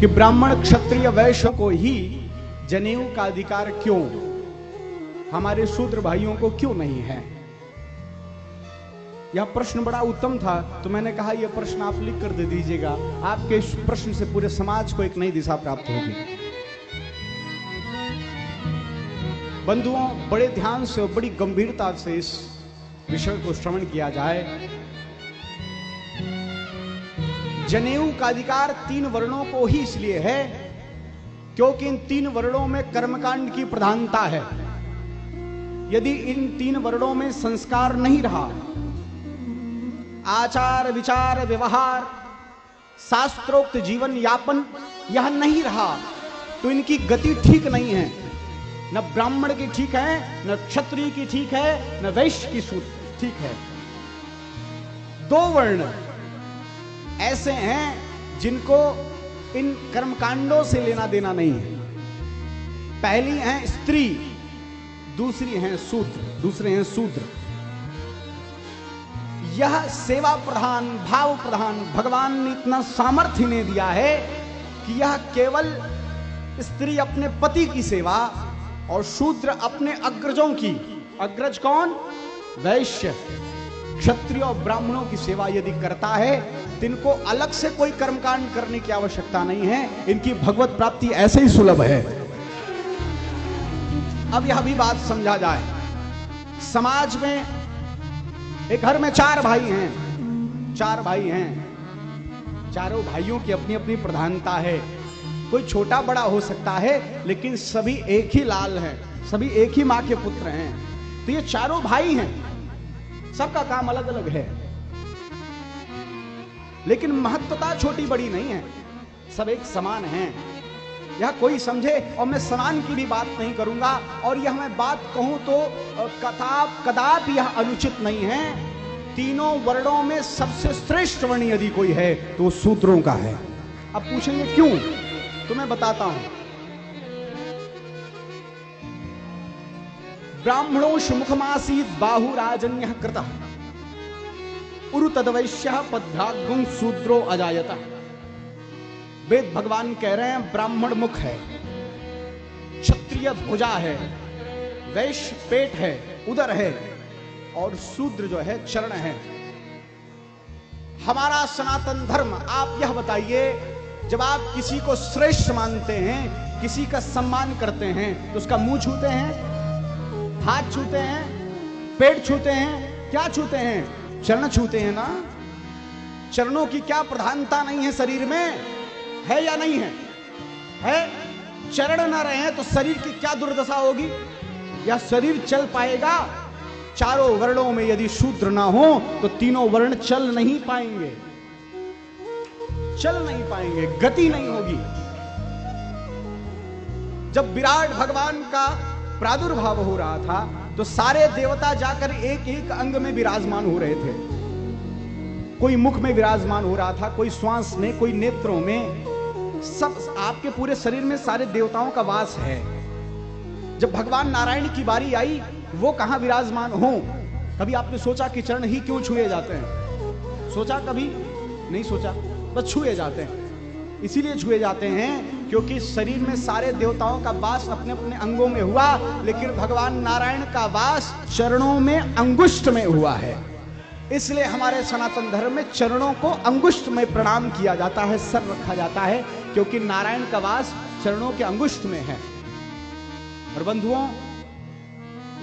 कि ब्राह्मण क्षत्रिय वैश्य को ही जनेऊ का अधिकार क्यों, हमारे शूद्र भाइयों को क्यों नहीं है? यह प्रश्न बड़ा उत्तम था, तो मैंने कहा यह प्रश्न आप लिख कर दे दीजिएगा, आपके इस प्रश्न से पूरे समाज को एक नई दिशा प्राप्त होगी। बंधुओं, बड़े ध्यान से और बड़ी गंभीरता से इस विषय को श्रवण किया जाए। जनेऊ का अधिकार 3 वर्णों को ही इसलिए है क्योंकि इन 3 वर्णों में कर्मकांड की प्रधानता है। यदि इन 3 वर्णों में संस्कार नहीं रहा, आचार विचार व्यवहार शास्त्रोक्त जीवन यापन यह नहीं रहा, तो इनकी गति ठीक नहीं है। न ब्राह्मण की ठीक है, न क्षत्रिय की ठीक है, न वैश्य की ठीक है। 2 वर्ण ऐसे हैं जिनको इन कर्मकांडों से लेना देना नहीं है। पहली है स्त्री, दूसरी है शूद्र, दूसरे हैं शूद्र। यह सेवा प्रधान, भाव प्रधान भगवान ने इतना सामर्थ्य ने दिया है कि यह केवल स्त्री अपने पति की सेवा और शूद्र अपने अग्रजों की, अग्रज कौन? वैश्य, क्षत्रिय और ब्राह्मणों की सेवा यदि करता है तो इनको अलग से कोई कर्मकांड करने की आवश्यकता नहीं है, इनकी भगवत प्राप्ति ऐसे ही सुलभ है। अब यह भी बात समझा जाए, समाज में एक घर में 4 भाई हैं, 4 भाई हैं, चारों भाइयों की अपनी अपनी प्रधानता है। कोई छोटा बड़ा हो सकता है लेकिन सभी एक ही लाल हैं, सभी एक ही मां के पुत्र हैं। तो ये चारों भाई हैं, सबका काम अलग अलग है, लेकिन महत्वता छोटी बड़ी नहीं है, सब एक समान हैं। यह कोई समझे, और मैं समान की भी बात नहीं करूंगा, और यह मैं बात कहूं तो कदापि यह अनुचित नहीं है। तीनों वर्णों में सबसे श्रेष्ठ वर्ण यदि कोई है तो शूद्रों का है। अब पूछेंगे क्यों, तो मैं बताता हूं। ब्राह्मणोष मुखमासीत बाहुराजन्यः कृतः उरु तद्वैश्यः पद्भ्रागुं शूद्रो अजायत। वेद भगवान कह रहे हैं ब्राह्मण मुख है, क्षत्रिय भुजा है, वैश्य पेट है, उदर है, और शूद्र जो है चरण है। हमारा सनातन धर्म, आप यह बताइए, जब आप किसी को श्रेष्ठ मानते हैं, किसी का सम्मान करते हैं, तो उसका मुंह छूते हैं, हाथ छूते हैं, पेट छूते हैं, क्या छूते हैं? चरण छूते हैं ना। चरणों की क्या प्रधानता नहीं है शरीर में? है या नहीं है? है। चरण ना रहे तो शरीर की क्या दुर्दशा होगी? या शरीर चल पाएगा? चारों वर्णों में यदि शूद्र ना हो तो तीनों वर्ण चल नहीं पाएंगे, चल नहीं पाएंगे, गति नहीं होगी। जब विराट भगवान का प्रादुर्भाव हो रहा था तो सारे देवता जाकर एक एक अंग में विराजमान हो रहे थे। कोई मुख में विराजमान हो रहा था, कोई श्वास में, कोई नेत्रों में, सब आपके पूरे शरीर में सारे देवताओं का वास है। जब भगवान नारायण की बारी आई, वो कहां विराजमान हो? कभी आपने सोचा कि चरण ही क्यों छुए जाते हैं? सोचा कभी? नहीं सोचा, बस छुए जाते हैं। इसीलिए छुए जाते हैं क्योंकि शरीर में सारे देवताओं का वास अपने अपने अंगों में हुआ, लेकिन भगवान नारायण का वास चरणों में, अंगुष्ठ में हुआ है। इसलिए हमारे सनातन धर्म में चरणों को अंगुष्ठ में प्रणाम किया जाता है, सर रखा जाता है, क्योंकि नारायण का वास चरणों के अंगुष्ठ में है। और बंधुओं,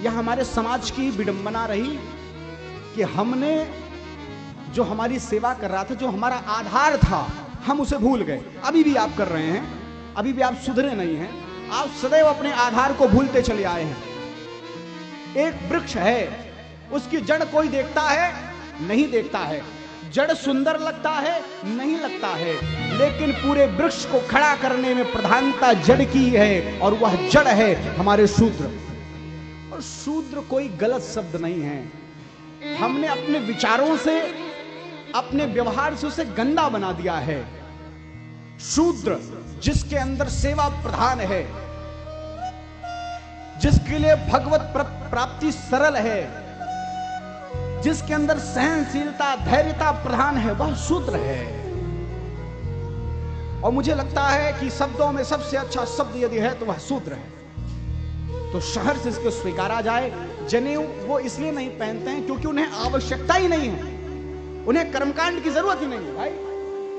यह हमारे समाज की विडंबना रही कि हमने जो हमारी सेवा कर रहा था, जो हमारा आधार था, हम उसे भूल गए। अभी भी आप कर रहे हैं, अभी भी आप सुधरे नहीं हैं, आप सदैव अपने आधार को भूलते चले आए हैं। एक वृक्ष है, उसकी जड़ कोई देखता है? नहीं देखता है। जड़ सुंदर लगता है? नहीं लगता है, लेकिन पूरे वृक्ष को खड़ा करने में प्रधानता जड़ की है, और वह जड़ है हमारे शूद्र। और शूद्र कोई गलत शब्द नहीं है। हमने अपने विचारों से, अपने व्यवहार से उसे गंदा बना दिया है। शूद्र जिसके अंदर सेवा प्रधान है, जिसके लिए भगवत प्राप्ति सरल है, जिसके अंदर सहनशीलता, धैर्यता प्रधान है, वह शूद्र है। और मुझे लगता है कि शब्दों में सबसे अच्छा शब्द यदि है तो वह शूद्र है। तो शहर से इसको स्वीकारा जाए। जनेऊ वो इसलिए नहीं पहनते हैं क्योंकि उन्हें आवश्यकता ही नहीं है, उन्हें कर्मकांड की जरूरत ही नहीं है भाई।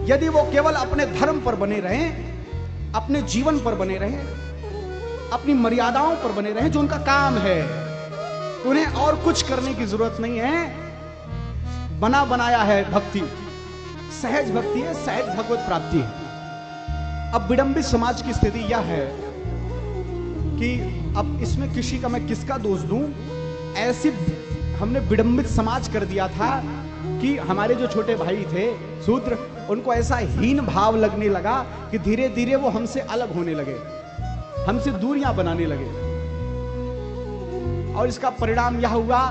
यदि वो केवल अपने धर्म पर बने रहें, अपने जीवन पर बने रहें, अपनी मर्यादाओं पर बने रहें, जो उनका काम है, तो उन्हें और कुछ करने की जरूरत नहीं है। बना बनाया है भक्ति, सहज भक्ति है, सहज भगवत प्राप्ति है। अब विडंबित समाज की स्थिति यह है कि अब इसमें किसी का मैं किसका दोष दूं, ऐसी हमने विडंबित समाज कर दिया था कि हमारे जो छोटे भाई थे शूद्र, उनको ऐसा हीन भाव लगने लगा कि धीरे धीरे वो हमसे अलग होने लगे, हमसे दूरियां बनाने लगे। और इसका परिणाम यह हुआ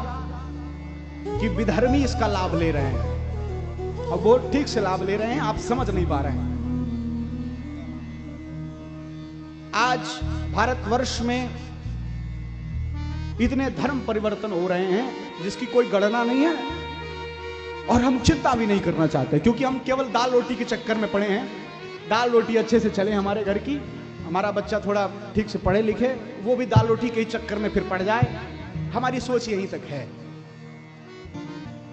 कि विधर्मी इसका लाभ ले रहे हैं, और वो ठीक से लाभ ले रहे हैं, आप समझ नहीं पा रहे हैं। आज भारतवर्ष में इतने धर्म परिवर्तन हो रहे हैं जिसकी कोई गणना नहीं है, और हम चिंता भी नहीं करना चाहते, क्योंकि हम केवल दाल रोटी के चक्कर में पड़े हैं। दाल रोटी अच्छे से चले हमारे घर की, हमारा बच्चा थोड़ा ठीक से पढ़े लिखे, वो भी दाल रोटी के चक्कर में फिर पड़ जाए, हमारी सोच यहीं तक है,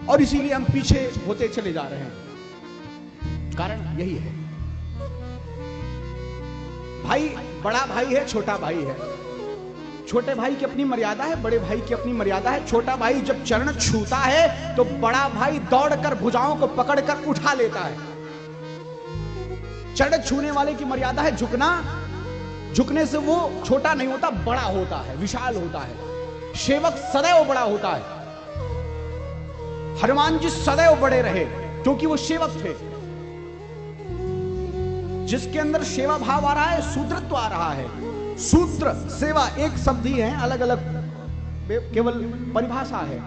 और इसीलिए हम पीछे होते चले जा रहे हैं। कारण यही है। भाई बड़ा भाई है, छोटा भाई है, छोटे भाई की अपनी मर्यादा है, बड़े भाई की अपनी मर्यादा है। छोटा भाई जब चरण छूता है तो बड़ा भाई दौड़कर भुजाओं को पकड़कर उठा लेता है। चरण छूने वाले की मर्यादा है झुकना, झुकने से वो छोटा नहीं होता, बड़ा होता है, विशाल होता है। सेवक सदैव बड़ा होता है। हनुमान जी सदैव बड़े रहे क्योंकि वो सेवक थे। जिसके अंदर सेवा भाव आ रहा है, शूद्रत्व आ रहा है। शूद्र सेवा एक शब्द ही है, अलग अलग केवल परिभाषा है।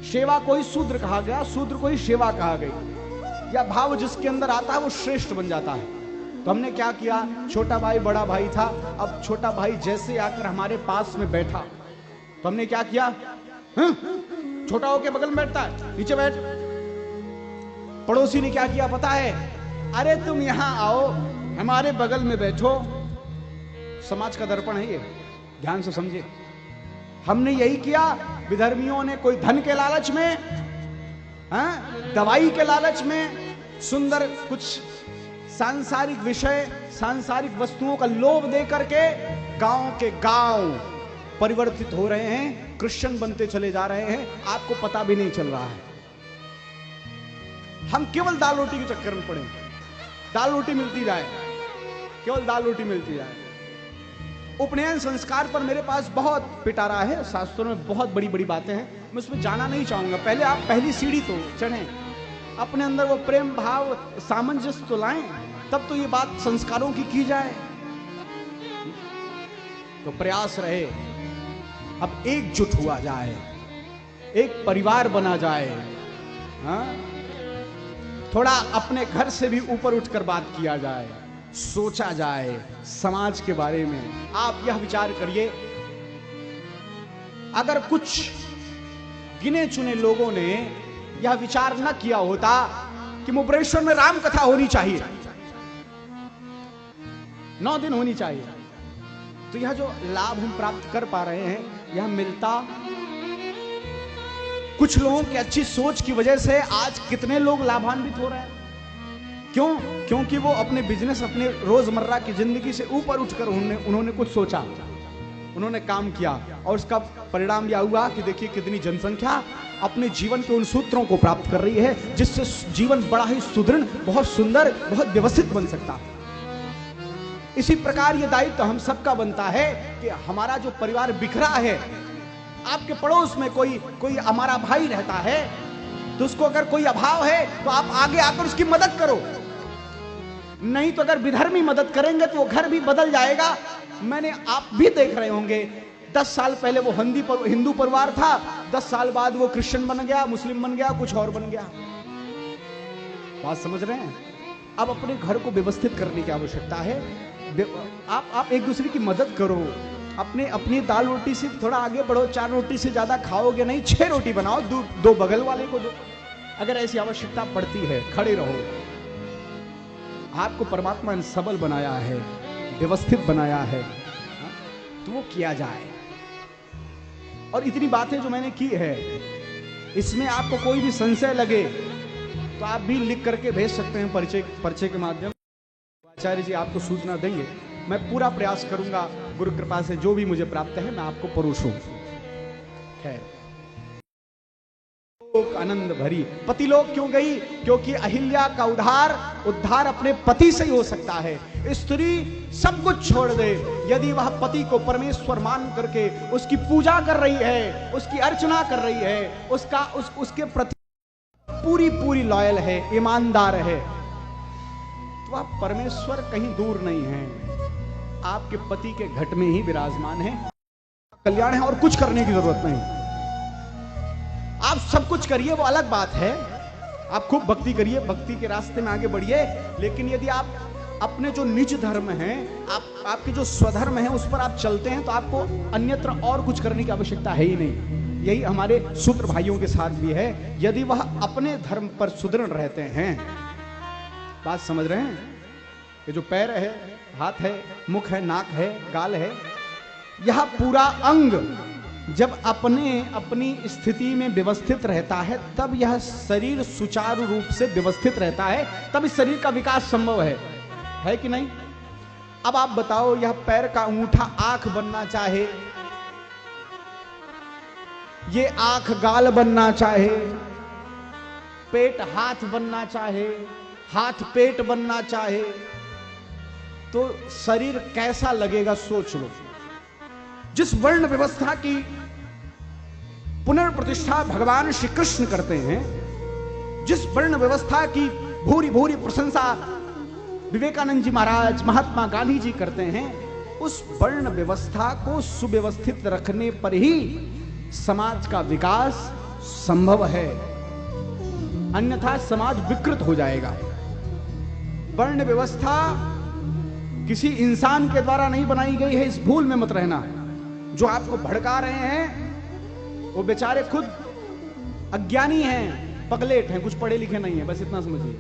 सेवा को ही शूद्र कहा गया, शूद्र को ही सेवा कहा गई। या भाव जिसके अंदर आता है वो श्रेष्ठ बन जाता है। तो हमने क्या किया, छोटा भाई बड़ा भाई था, अब छोटा भाई जैसे आकर हमारे पास में बैठा तो हमने क्या किया, छोटा होके बगल में बैठता है, नीचे बैठ। पड़ोसी ने क्या किया पता है, अरे तुम यहां आओ, हमारे बगल में बैठो। समाज का दर्पण है ये, ध्यान से समझे। हमने यही किया। विधर्मियों ने कोई धन के लालच में, दवाई के लालच में, सुंदर कुछ सांसारिक विषय, सांसारिक वस्तुओं का लोभ दे करके गांव के गांव परिवर्तित हो रहे हैं, क्रिश्चियन बनते चले जा रहे हैं, आपको पता भी नहीं चल रहा है। हम केवल दाल रोटी के चक्कर में पड़े, दाल रोटी मिलती जाए, केवल दाल रोटी मिलती जाए। उपनयन संस्कार पर मेरे पास बहुत पिटारा है, शास्त्रों में बहुत बड़ी बड़ी बातें हैं, मैं उसमें जाना नहीं चाहूंगा। पहले आप पहली सीढ़ी तो चढ़ें, अपने अंदर वो प्रेम भाव सामंजस्य तो लाएं, तब तो ये बात संस्कारों की जाए। तो प्रयास रहे अब एकजुट हुआ जाए, एक परिवार बना जाए, थोड़ा अपने घर से भी ऊपर उठकर बात किया जाए, सोचा जाए समाज के बारे में। आप यह विचार करिए, अगर कुछ गिने चुने लोगों ने यह विचार न किया होता कि मुब्रेश्वर में राम कथा होनी चाहिए, 9 दिन होनी चाहिए, तो यह जो लाभ हम प्राप्त कर पा रहे हैं, यह मिलता कुछ लोगों की अच्छी सोच की वजह से। आज कितने लोग लाभान्वित हो रहे हैं, क्यों? क्योंकि वो अपने बिजनेस, अपने रोजमर्रा की जिंदगी से ऊपर उठकर उन्होंने कुछ सोचा, उन्होंने काम किया, और उसका परिणाम यह हुआ कि देखिए कितनी जनसंख्या अपने जीवन के उन सूत्रों को प्राप्त कर रही है जिससे जीवन बड़ा ही सुदृढ़, बहुत सुंदर, बहुत व्यवस्थित बन सकता है। इसी प्रकार ये दायित्व हम सबका बनता है कि हमारा जो परिवार बिखरा है, आपके पड़ोस में कोई हमारा भाई रहता है, तो उसको अगर कोई अभाव है तो आप आगे आकर उसकी मदद करो। नहीं तो अगर विधर्मी मदद करेंगे तो वो घर भी बदल जाएगा। मैंने, आप भी देख रहे होंगे, 10 साल पहले वो हिंदू परिवार था, 10 साल बाद वो क्रिश्चियन बन गया, मुस्लिम बन गया, कुछ और बन गया। बात समझ रहे हैं? अब अपने घर को व्यवस्थित करने की आवश्यकता है। आप एक दूसरे की मदद करो, अपनी दाल रोटी से थोड़ा आगे बढ़ो। 4 रोटी से ज्यादा खाओगे नहीं, 6 रोटी बनाओ, 2 बगल वाले को दो। अगर ऐसी आवश्यकता पड़ती है, खड़े रहो। आपको परमात्मा ने सबल बनाया है, व्यवस्थित बनाया है, तो वो किया जाए। और इतनी बातें जो मैंने की है, इसमें आपको कोई भी संशय लगे तो आप भी लिख करके भेज सकते हैं पर्चे के माध्यम। आचार्य जी आपको सूचना देंगे। मैं पूरा प्रयास करूंगा गुरु कृपा से, जो भी मुझे प्राप्त है मैं आपको परोसूं। खैर, आनंद भरी पतिलोक क्यों गई? क्योंकि अहिल्या का उद्धार अपने पति से ही हो सकता है। स्त्री सब कुछ छोड़ दे, यदि वह पति को परमेश्वर मान करके उसकी पूजा कर रही है, उसकी अर्चना कर रही है, उसके प्रति पूरी लॉयल है, ईमानदार है, तो वह परमेश्वर कहीं दूर नहीं है, आपके पति के घट में ही विराजमान है। कल्याण है और कुछ करने की जरूरत नहीं। आप सब कुछ करिए, वो अलग बात है, आप खूब भक्ति करिए, भक्ति के रास्ते में आगे बढ़िए, लेकिन यदि आप अपने जो निज धर्म है, आपके जो स्वधर्म है, उस पर आप चलते हैं, तो आपको अन्यत्र और कुछ करने की आवश्यकता है ही नहीं। यही हमारे शूद्र भाइयों के साथ भी है। यदि वह अपने धर्म पर सुदृढ़ रहते हैं, बात समझ रहे हैं? ये जो पैर है, हाथ है, मुख है, नाक है, गाल है, यह पूरा अंग जब अपनी स्थिति में व्यवस्थित रहता है, तब यह शरीर सुचारू रूप से व्यवस्थित रहता है, तब इस शरीर का विकास संभव है कि नहीं? अब आप बताओ, यह पैर का अंगूठा आंख बनना चाहे, ये आंख गाल बनना चाहे, पेट हाथ बनना चाहे, हाथ पेट बनना चाहे, तो शरीर कैसा लगेगा सोच लो। जिस वर्ण व्यवस्था की पुनर्प्रतिष्ठा भगवान श्री कृष्ण करते हैं, जिस वर्ण व्यवस्था की भूरी प्रशंसा विवेकानंद जी महाराज, महात्मा गांधी जी करते हैं, उस वर्ण व्यवस्था को सुव्यवस्थित रखने पर ही समाज का विकास संभव है, अन्यथा समाज विकृत हो जाएगा। वर्ण व्यवस्था किसी इंसान के द्वारा नहीं बनाई गई है, इस भूल में मत रहना। जो आपको भड़का रहे हैं वो बेचारे खुद अज्ञानी हैं, पगलेट हैं, कुछ पढ़े लिखे नहीं है, बस इतना समझिए।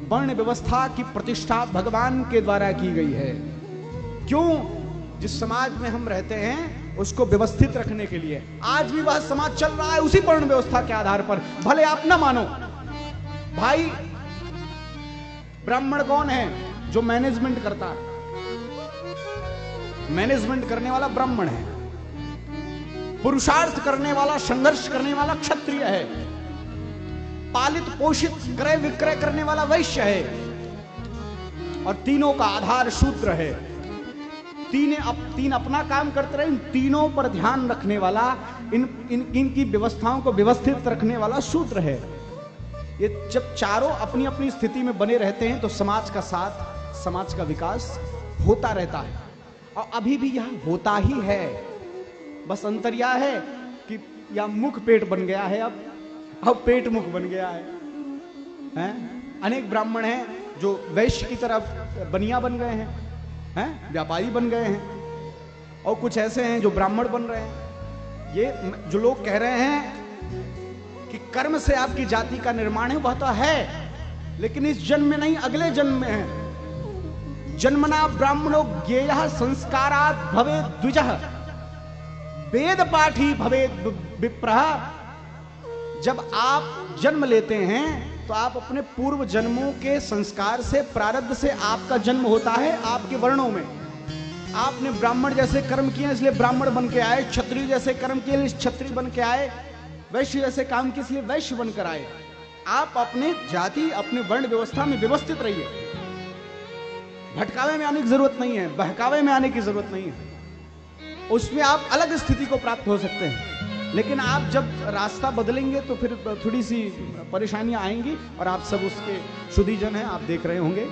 वर्ण व्यवस्था की प्रतिष्ठा भगवान के द्वारा की गई है। क्यों? जिस समाज में हम रहते हैं उसको व्यवस्थित रखने के लिए। आज भी वह समाज चल रहा है उसी वर्ण व्यवस्था के आधार पर, भले आप ना मानो। भाई, ब्राह्मण कौन है? जो मैनेजमेंट करता है, मैनेजमेंट करने वाला ब्राह्मण है। पुरुषार्थ करने वाला, संघर्ष करने वाला क्षत्रिय है। पालित पोषित क्रय विक्रय करने वाला वैश्य है, और तीनों का आधार शूद्र है। तीन अपना काम करते रहे, इन तीनों पर ध्यान रखने वाला, इनकी व्यवस्थाओं को व्यवस्थित रखने वाला शूद्र है। ये जब चारों अपनी अपनी स्थिति में बने रहते हैं तो समाज का साथ, समाज का विकास होता रहता है। और अभी भी यह होता ही है, बस अंतर यह है कि या मुख पेट बन गया है, अब पेट मुख बन गया है? अनेक ब्राह्मण हैं जो वैश्य की तरफ बनिया बन गए हैं, व्यापारी बन गए हैं, और कुछ ऐसे हैं जो ब्राह्मण बन रहे हैं। ये जो लोग कह रहे हैं कि कर्म से आपकी जाति का निर्माण है, वह तो है, लेकिन इस जन्म में नहीं, अगले जन्म में है। जन्मना ब्राह्मणो ज्ञेयः संस्कारात् भवेत् द्विजः वेद पाठी भवेत् विप्रः। जब आप जन्म लेते हैं तो आप अपने पूर्व जन्मों के संस्कार से, प्रारब्ध से आपका जन्म होता है आपके वर्णों में। आपने ब्राह्मण जैसे कर्म किए इसलिए ब्राह्मण बन के आए, क्षत्रिय जैसे कर्म किए इसलिए क्षत्रिय बन के आए, वैश्य जैसे काम किए इसलिए वैश्य बनकर आए। आप अपने जाति, अपने वर्ण व्यवस्था में व्यवस्थित रहिए। भटकावे में आने की जरूरत नहीं है, बहकावे में आने की जरूरत नहीं है। उसमें आप अलग स्थिति को प्राप्त हो सकते हैं, लेकिन आप जब रास्ता बदलेंगे तो फिर थोड़ी सी परेशानियां आएंगी, और आप सब उसके शुद्धिजन हैं, आप देख रहे होंगे।